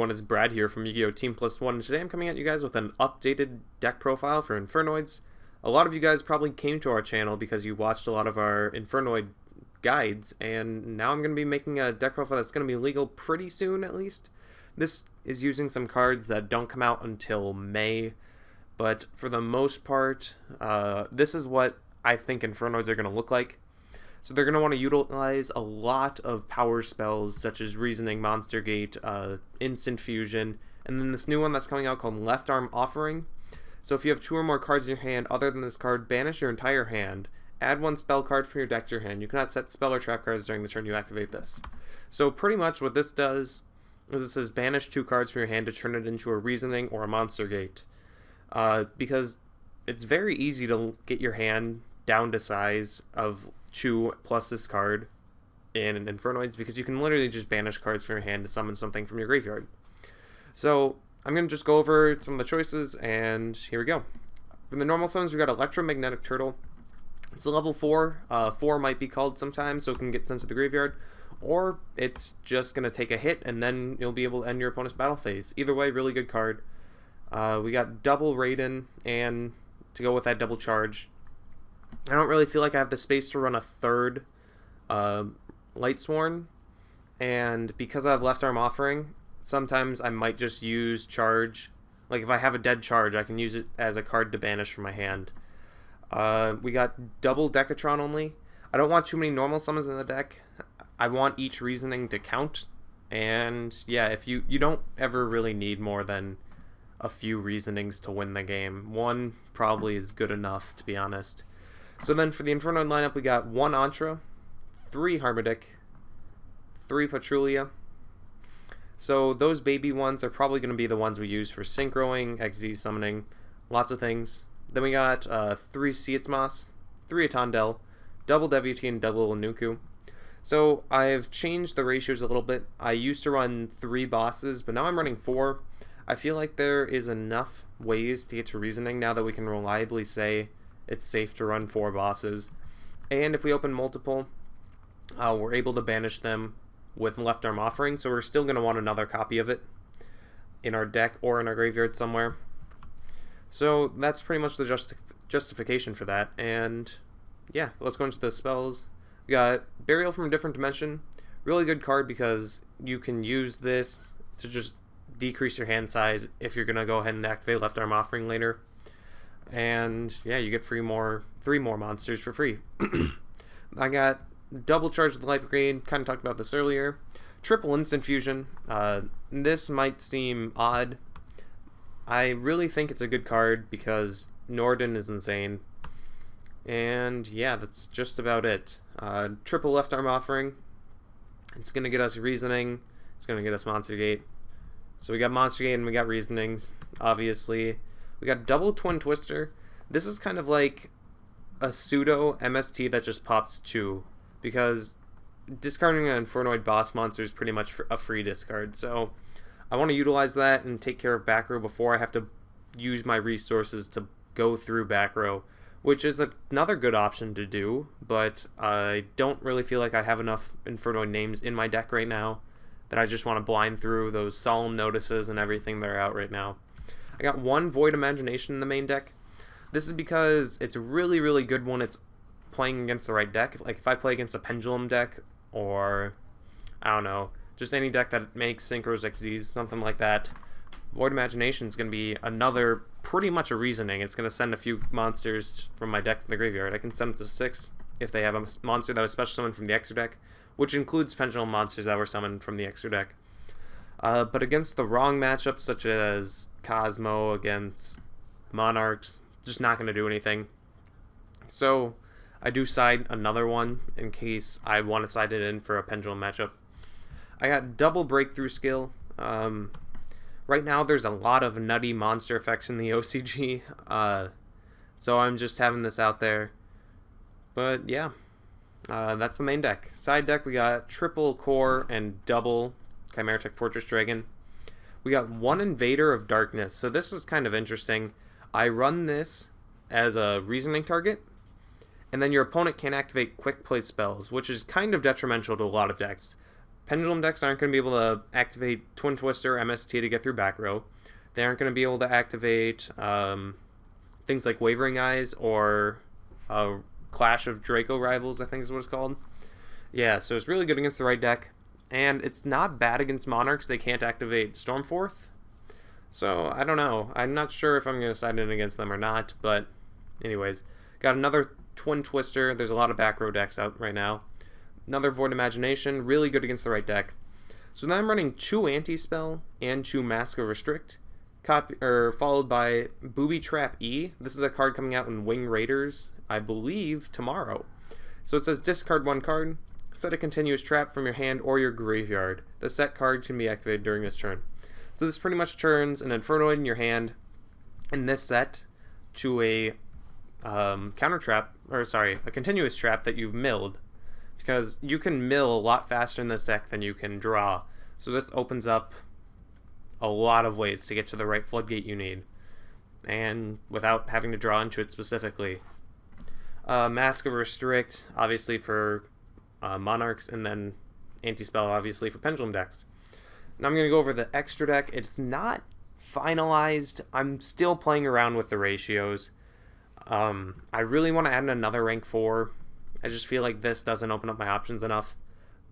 everyone, it's Brad here from Yugioh Team Plus One, and today I'm coming at you guys with an updated deck profile for Infernoids. A lot of you guys probably came to our channel because you watched a lot of our Infernoid guides, and now I'm going to be making a deck profile that's going to be legal pretty soon at least. This is using some cards that don't come out until May, but for the most part, this is what I think Infernoids are going to look like. So they're going to want to utilize a lot of power spells such as Reasoning, Monster Gate, Instant Fusion, and then this new one that's coming out called Left Arm Offering. So if you have 2 or more cards in your hand other than this card, banish your entire hand. Add 1 spell card from your deck to your hand. You cannot set spell or trap cards during the turn you activate this. So pretty much what this does is it says banish 2 cards from your hand to turn it into a Reasoning or a Monster Gate. Because it's very easy to get your hand down to size of 2 plus this card in Infernoids, because you can literally just banish cards from your hand to summon something from your graveyard. So I'm going to just go over some of the choices, and here we go. For the normal summons, we got Electromagnetic Turtle. It's a level 4. 4 might be called sometimes, so it can get sent to the graveyard, or it's just going to take a hit, and then you'll be able to end your opponent's battle phase. Either way, really good card. We got double Raiden, and to go with that double charge, I don't really feel like I have the space to run a third Lightsworn, and because I have Left Arm Offering, sometimes I might just use charge. Like if I have a dead charge, I can use it as a card to banish from my hand. We got double Decatron only. I don't want too many normal summons in the deck. I want each Reasoning to count, and yeah, if you don't ever really need more than a few Reasonings to win the game. 1 probably is good enough, to be honest. So then for the Infernoid lineup, we got 1 Antra, 3 Harmodic, 3 Patrulia. So those baby ones are probably going to be the ones we use for synchroing, XZ summoning, lots of things. Then we got 3 Seatsmoss, 3 Atondel, double Deviatine, and double Nuku. So I've changed the ratios a little bit. I used to run 3 bosses, but now I'm running 4. I feel like there is enough ways to get to Reasoning now that we can reliably say it's safe to run 4 bosses. And if we open multiple, we're able to banish them with Left Arm Offering, so we're still going to want another copy of it in our deck or in our graveyard somewhere. So that's pretty much the justification for that. And yeah, let's go into the spells. We got Burial from a Different Dimension. Really good card because you can use this to just decrease your hand size if you're going to go ahead and activate Left Arm Offering later. And yeah, you get 3 more monsters for free. I got double charge of the Light Brigade, kind of talked about this earlier. Triple Instant Fusion. This might seem odd. I really think it's a good card because Norden is insane. And yeah, that's just about it. Triple Left Arm Offering. It's going to get us Reasoning. It's going to get us Monster Gate. So we got Monster Gate and we got Reasonings, obviously. We got double Twin Twister. This is kind of like a pseudo MST that just pops 2, because discarding an Infernoid boss monster is pretty much a free discard. So I want to utilize that and take care of back row before I have to use my resources to go through back row, which is another good option to do, but I don't really feel like I have enough Infernoid names in my deck right now that I just want to blind through those Solemn Notices and everything that are out right now. I got 1 Void Imagination in the main deck. This is because it's really, really good when it's playing against the right deck. Like if I play against a Pendulum deck, or I don't know, just any deck that makes Synchros, XZs, something like that, Void Imagination is going to be another, pretty much a Reasoning. It's going to send a few monsters from my deck to the graveyard. I can send them to 6 if they have a monster that was special summoned from the extra deck, which includes Pendulum monsters that were summoned from the extra deck. But against the wrong matchups, such as Cosmo against Monarchs, just not going to do anything. So I do side another one in case I want to side it in for a Pendulum matchup. I got double Breakthrough Skill. Right now there's a lot of nutty monster effects in the OCG, so I'm just having this out there. But yeah, that's the main deck. Side deck, we got triple Core and double Chimeritic Fortress Dragon. We got 1 Invader of Darkness. So this is kind of interesting. I run this as a Reasoning target, and then your opponent can activate quick play spells, which is kind of detrimental to a lot of decks. Pendulum decks aren't going to be able to activate Twin Twister, MST to get through back row. They aren't going to be able to activate things like Wavering Eyes or Clash of Draco Rivals, I think is what it's called. Yeah, so it's really good against the right deck. And it's not bad against Monarchs. They can't activate Stormforth. So, I don't know. I'm not sure if I'm going to side in against them or not. But, anyways. Got another Twin Twister. There's a lot of back row decks out right now. Another Void Imagination. Really good against the right deck. So now I'm running 2 Anti-Spell and 2 Mask of Restrict. Followed by Booby Trap E. This is a card coming out in Wing Raiders, I believe, tomorrow. So it says discard 1 card. Set a continuous trap from your hand or your graveyard. The set card can be activated during this turn. So this pretty much turns an Infernoid in your hand in this set to a a continuous trap that you've milled. Because you can mill a lot faster in this deck than you can draw. So this opens up a lot of ways to get to the right floodgate you need. And without having to draw into it specifically. Mask of Restrict, obviously for Monarchs, and then Anti-Spell, obviously, for Pendulum decks. Now I'm going to go over the extra deck. It's not finalized. I'm still playing around with the ratios. I really want to add in another rank 4. I just feel like this doesn't open up my options enough.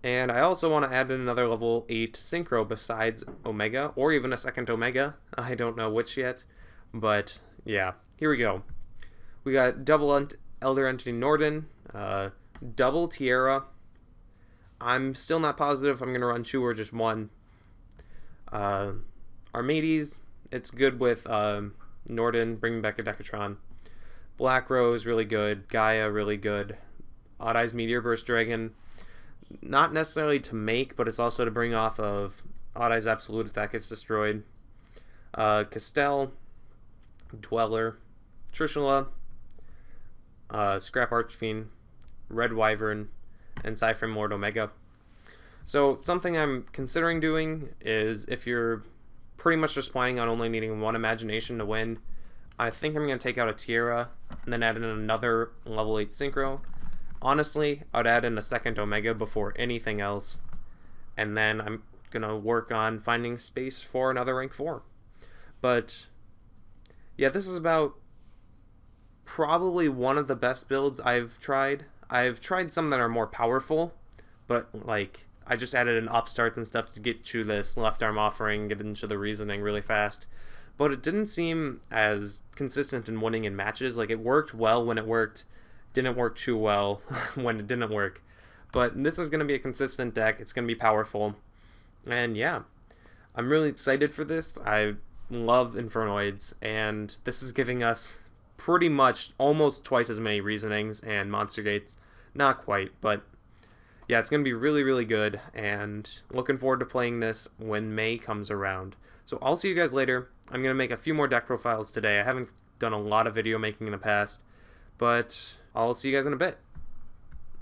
And I also want to add in another level 8 Synchro besides Omega, or even a second Omega. I don't know which yet. But, yeah. Here we go. We got double Elder Entity Norden, double Tierra. I'm still not positive if I'm going to run 2 or just 1. Armades, it's good with Norden, bringing back a Decatron. Black Rose, really good. Gaia, really good. Odd Eyes Meteor Burst Dragon, not necessarily to make, but it's also to bring off of Odd Eyes Absolute if that gets destroyed. Castell, Dweller, Trishula, Scrap Archfiend, Red Wyvern, and Cypher Lord Omega. So something I'm considering doing is, if you're pretty much just planning on only needing 1 Imagination to win, I think I'm going to take out a Tierra and then add in another level 8 Synchro. Honestly, I'd add in a second Omega before anything else, and then I'm going to work on finding space for another rank 4. But yeah, this is about probably one of the best builds I've tried. I've tried some that are more powerful, but like I just added in upstarts and stuff to get to this left arm offering, get into the reasoning really fast. But it didn't seem as consistent in winning in matches. Like, it worked well when it worked, didn't work too well when it didn't work. But this is going to be a consistent deck. It's going to be powerful. And yeah, I'm really excited for this. I love Infernoids, and this is giving us pretty much almost twice as many reasonings and monster gates. Not quite, but yeah, it's going to be really, really good, and looking forward to playing this when May comes around. So I'll see you guys later. I'm going to make a few more deck profiles today. I haven't done a lot of video making in the past, but I'll see you guys in a bit.